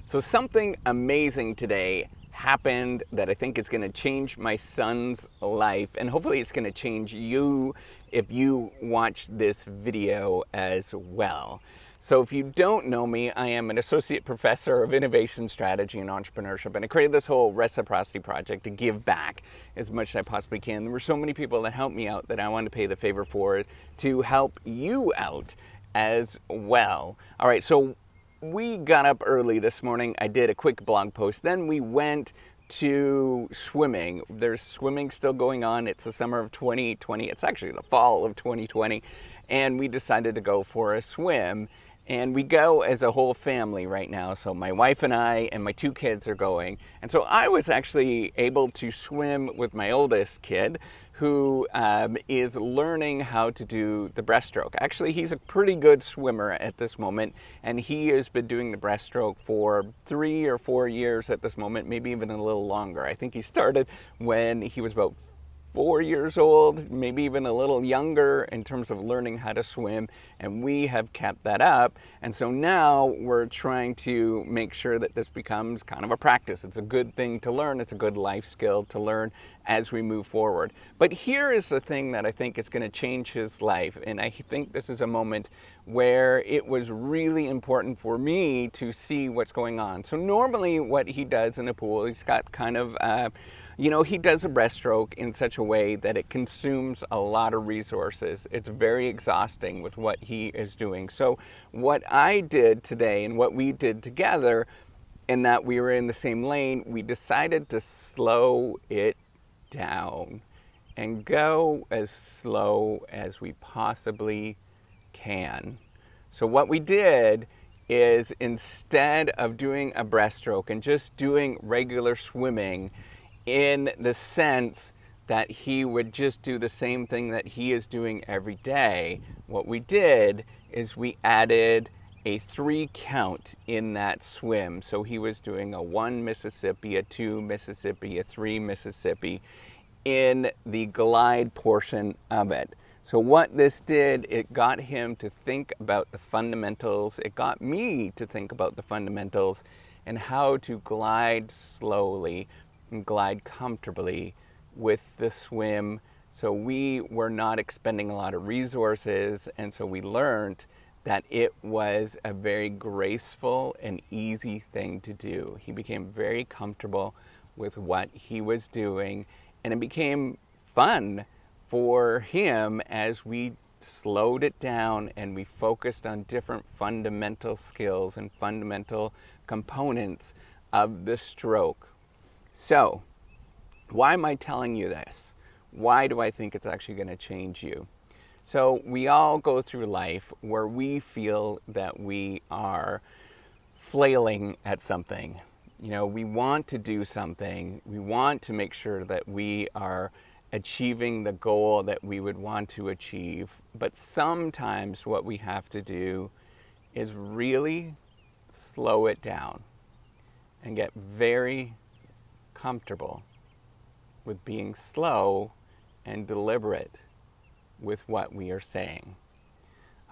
So something amazing today happened that I think is going to change my son's life, and hopefully it's going to change you if you watch this video as well. So if you don't know me, I am an associate professor of innovation strategy and entrepreneurship, and I created this whole Reciprocity Project to give back as much as I possibly can. There were so many people that helped me out that I wanted to pay the favor for it to help you out as well. All right, so we got up early this morning. I did a quick blog post. Then we went to swimming. There's swimming still going on. It's the summer of 2020. It's actually the fall of 2020. And we decided to go for a swim. And we go as a whole family right now. So my wife and I and my two kids are going. And so I was actually able to swim with my oldest kid, who is learning how to do the breaststroke. Actually, he's a pretty good swimmer at this moment, and he has been doing the breaststroke for 3 or 4 years at this moment, maybe even a little longer. I think he started when he was about 4 years old, maybe even a little younger in terms of learning how to swim, and we have kept that up. And so now we're trying to make sure that this becomes kind of a practice. It's a good thing to learn. It's a good life skill to learn as we move forward. But here is the thing that I think is going to change his life, and I think this is a moment where it was really important for me to see what's going on. So normally what he does in a pool, he's got kind of he does a breaststroke in such a way that it consumes a lot of resources. It's very exhausting with what he is doing. So what I did today and what we did together, in that we were in the same lane, we decided to slow it down and go as slow as we possibly can. So what we did is, instead of doing a breaststroke and just doing regular swimming, in the sense that he would just do the same thing that he is doing every day, what we did is we added a 3 count in that swim. So he was doing a 1 Mississippi, a 2 Mississippi, a 3 Mississippi in the glide portion of it. So what this did, it got him to think about the fundamentals. It got me to think about the fundamentals and how to glide slowly and glide comfortably with the swim. So we were not expending a lot of resources, and so we learned that it was a very graceful and easy thing to do. He became very comfortable with what he was doing, and it became fun for him as we slowed it down and we focused on different fundamental skills and fundamental components of the stroke. So, why am I telling you this? Why do I think it's actually going to change you? So, we all go through life where we feel that we are flailing at something. We want to do something. We want to make sure that we are achieving the goal that we would want to achieve. But sometimes what we have to do is really slow it down and get very comfortable with being slow and deliberate with what we are saying.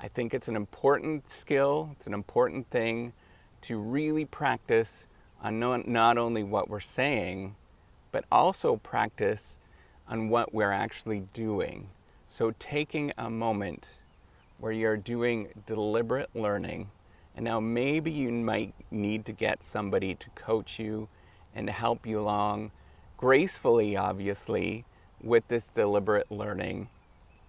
I think it's an important skill, it's an important thing to really practice on not only what we're saying, but also practice on what we're actually doing. So taking a moment where you're doing deliberate learning, and now maybe you might need to get somebody to coach you and to help you along gracefully, obviously, with this deliberate learning,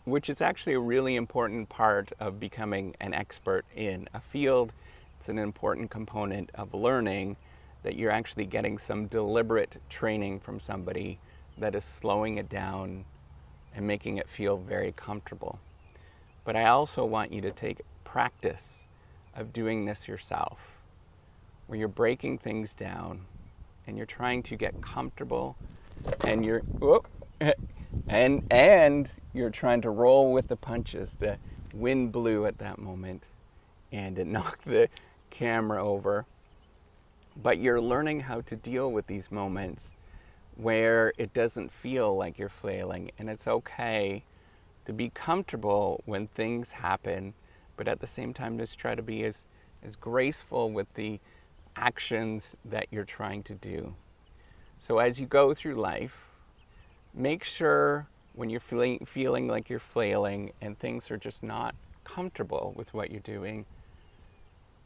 which is actually a really important part of becoming an expert in a field. It's an important component of learning, that you're actually getting some deliberate training from somebody that is slowing it down and making it feel very comfortable. But I also want you to take practice of doing this yourself, where you're breaking things down and you're trying to get comfortable, and you're you're trying to roll with the punches. The wind blew at that moment and it knocked the camera over. But you're learning how to deal with these moments where it doesn't feel like you're flailing, and it's okay to be comfortable when things happen, but at the same time just try to be as graceful with the actions that you're trying to do. So as you go through life, make sure when you're feeling like you're flailing and things are just not comfortable with what you're doing,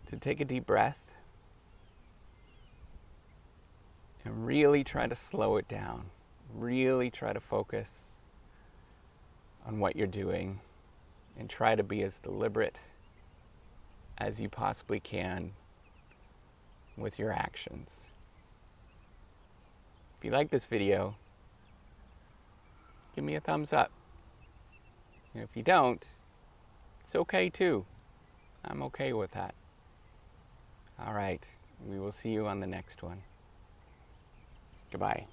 to take a deep breath and really try to slow it down. Really try to focus on what you're doing and try to be as deliberate as you possibly can with your actions. If you like this video, give me a thumbs up. And if you don't, it's okay too. I'm okay with that. All right, we will see you on the next one. Goodbye.